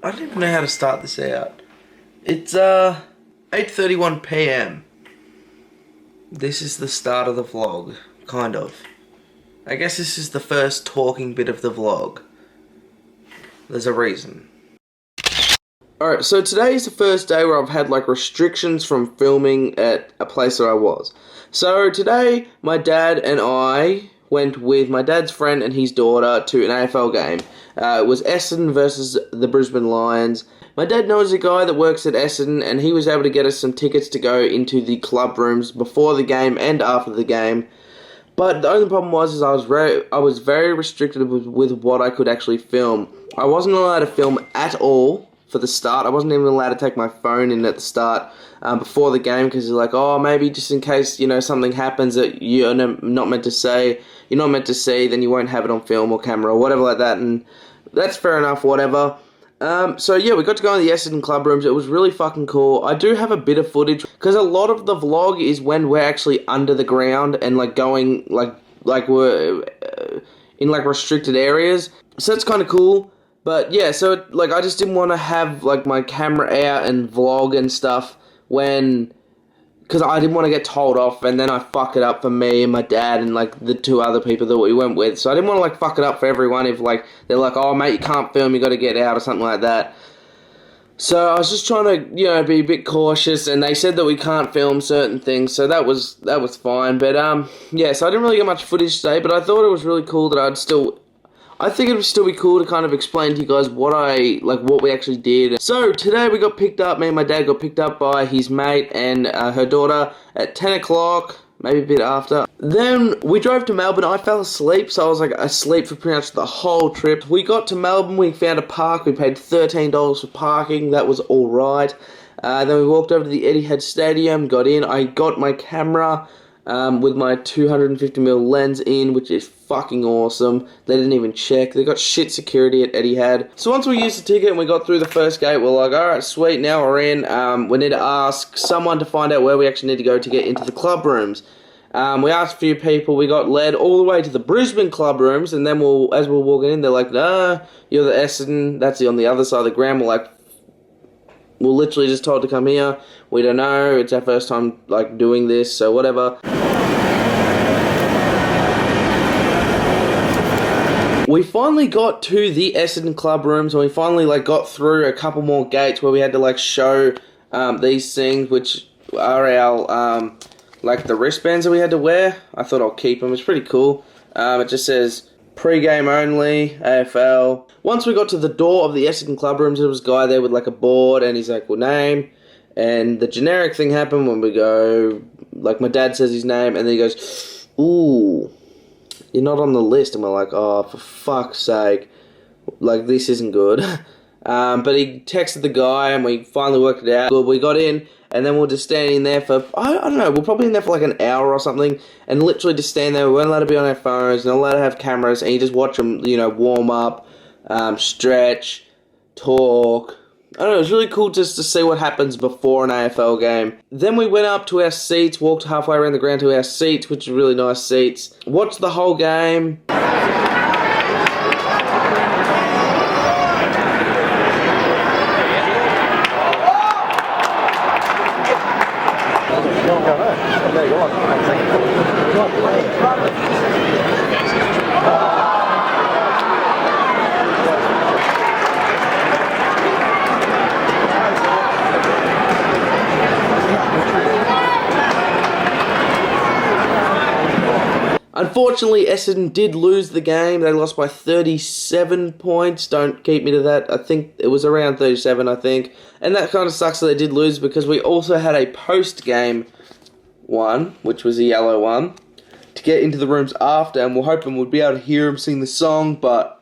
I don't even know how to start this out. It's 8:31 p.m. This is the start of the vlog, kind of. I guess this is the first talking bit of the vlog. There's a reason. Alright, so today is the first day where I've had like restrictions from filming at a place that I was. So today, my dad and I went with my dad's friend and his daughter to an AFL game. It was Essendon versus the Brisbane Lions. My dad knows a guy that works at Essendon, and he was able to get us some tickets to go into the club rooms before the game and after the game. But the only problem was I was very restricted with what I could actually film. I wasn't allowed to film at all for the start. I wasn't even allowed to take my phone in at the start before the game, because they're like, oh, maybe just in case, you know, something happens that you're not meant to say, then you won't have it on film or camera or whatever like that, and that's fair enough, whatever. So yeah, we got to go in the Essendon club rooms. It was really fucking cool. I do have a bit of footage, because a lot of the vlog is when we're actually under the ground and like going, like we're in like restricted areas. So that's kind of cool. But yeah, so like I just didn't want to have like my camera out and vlog and stuff because I didn't want to get told off and then I fuck it up for me and my dad and like the two other people that we went with. So I didn't want to like fuck it up for everyone if like they're like, oh mate, you can't film, you got to get out or something like that. So I was just trying to, you know, be a bit cautious, and they said that we can't film certain things, so that was fine. But yeah, so I didn't really get much footage today, but I thought it was really cool that I think it would still be cool to kind of explain to you guys what we actually did. So today we got picked up, me and my dad got picked up by his mate and her daughter at 10 o'clock, maybe a bit after. Then we drove to Melbourne. I fell asleep, so I was like asleep for pretty much the whole trip. We got to Melbourne, we found a park, we paid $13 for parking, that was alright. Then we walked over to the Etihad Stadium, got in, I got my camera with my 250mm lens in, which is fucking awesome. They didn't even check. They got shit security at Etihad. So once we used the ticket and we got through the first gate, we're like, alright, sweet, now we're in. We need to ask someone to find out where we actually need to go to get into the club rooms. We asked a few people, we got led all the way to the Brisbane club rooms, and then as we're walking in, they're like, nah, you're the Essendon, that's on the other side of the ground. We're like, we're literally just told to come here. We don't know. It's our first time like doing this, so whatever. We finally got to the Essendon club rooms, and we finally like got through a couple more gates where we had to like show these things, which are our like the wristbands that we had to wear. I thought I'll keep them. It's pretty cool. It just says Pregame only, AFL. Once we got to the door of the Essendon club rooms, there was a guy there with like a board, and he's like, well, name. And the generic thing happened when we go, like my dad says his name, and then he goes, ooh, you're not on the list. And we're like, oh, for fuck's sake, like this isn't good. But he texted the guy, and we finally worked it out. Good, we got in, and then we're just standing there for, I don't know, we're probably in there for like an hour or something, and literally just stand there. We weren't allowed to be on our phones, not allowed to have cameras, and you just watch them, you know, warm up, stretch, talk. I don't know, it was really cool just to see what happens before an AFL game. Then we went up to our seats, walked halfway around the ground to our seats, which are really nice seats. Watched the whole game. Unfortunately, Essendon did lose the game. They lost by 37 points. Don't keep me to that. I think it was around 37, I think. And that kind of sucks that they did lose, because we also had a post-game one, which was a yellow one, to get into the rooms after, and we're hoping we'd be able to hear them sing the song, but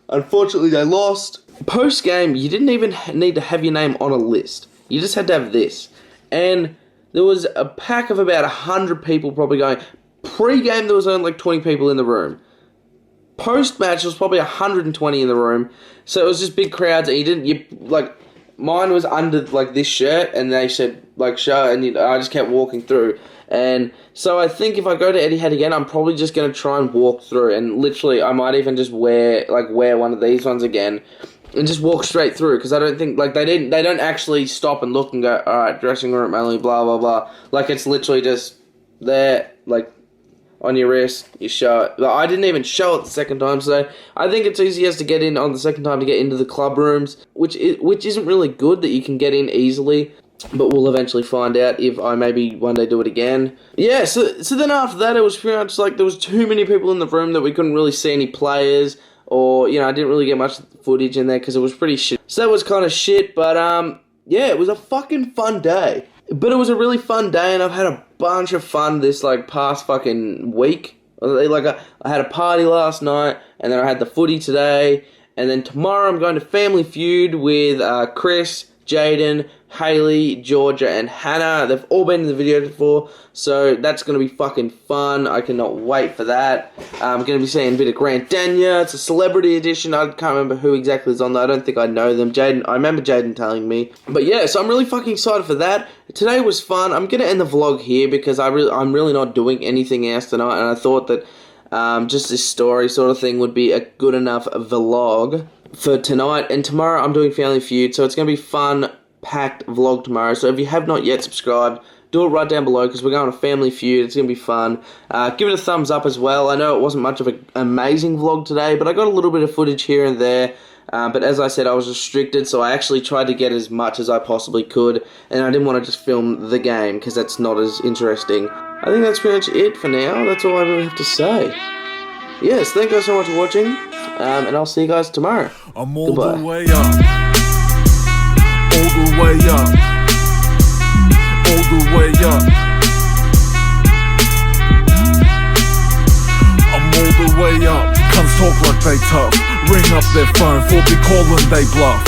unfortunately they lost. Post-game, you didn't even need to have your name on a list. You just had to have this. And there was a pack of about 100 people probably going. Pre-game, there was only like 20 people in the room. Post-match, there was probably 120 in the room. So it was just big crowds, and mine was under like this shirt, and they said like show, and I just kept walking through. And so I think if I go to Etihad again, I'm probably just going to try and walk through, and literally I might even just wear one of these ones again, and just walk straight through, because I don't think, like, they don't actually stop and look and go, alright, dressing room only, blah, blah, blah. Like, it's literally just there, like, on your wrist, you show it. But I didn't even show it the second time, so I think it's easiest to get in on the second time to get into the club rooms, which isn't really good that you can get in easily, but we'll eventually find out if I maybe one day do it again. Yeah, so then after that, it was pretty much like there was too many people in the room that we couldn't really see any players, or, you know, I didn't really get much footage in there because it was pretty shit. So that was kind of shit, but, yeah, it was a fucking fun day. But it was a really fun day, and I've had a bunch of fun this, like, past fucking week. Like, I had a party last night, and then I had the footy today, and then tomorrow I'm going to Family Feud with Chris, Jaden, Haley, Georgia, and Hannah. They've all been in the video before, so that's going to be fucking fun. I cannot wait for that. I'm going to be seeing a bit of Grant Dania. It's a celebrity edition. I can't remember who exactly is on there. I don't think I know them. I remember Jaden telling me. But yeah, so I'm really fucking excited for that. Today was fun. I'm going to end the vlog here because I'm really not doing anything else tonight, and I thought that just this story sort of thing would be a good enough vlog for tonight. And tomorrow I'm doing Family Feud, so it's going to be fun, packed vlog tomorrow. So if you have not yet subscribed, do it right down below, because we're going to Family Feud. It's going to be fun. Give it a thumbs up as well. I know it wasn't much of an amazing vlog today, but I got a little bit of footage here and there. But as I said, I was restricted, so I actually tried to get as much as I possibly could, and I didn't want to just film the game, because that's not as interesting. I think that's pretty much it for now. That's all I really have to say. Yes, thank you guys so much for watching, and I'll see you guys tomorrow. I'm all Goodbye. the way up. All the way up. All the way up. I'm all the way up. Cunts talk like they tough. Ring up their phone, for be calling they bluff.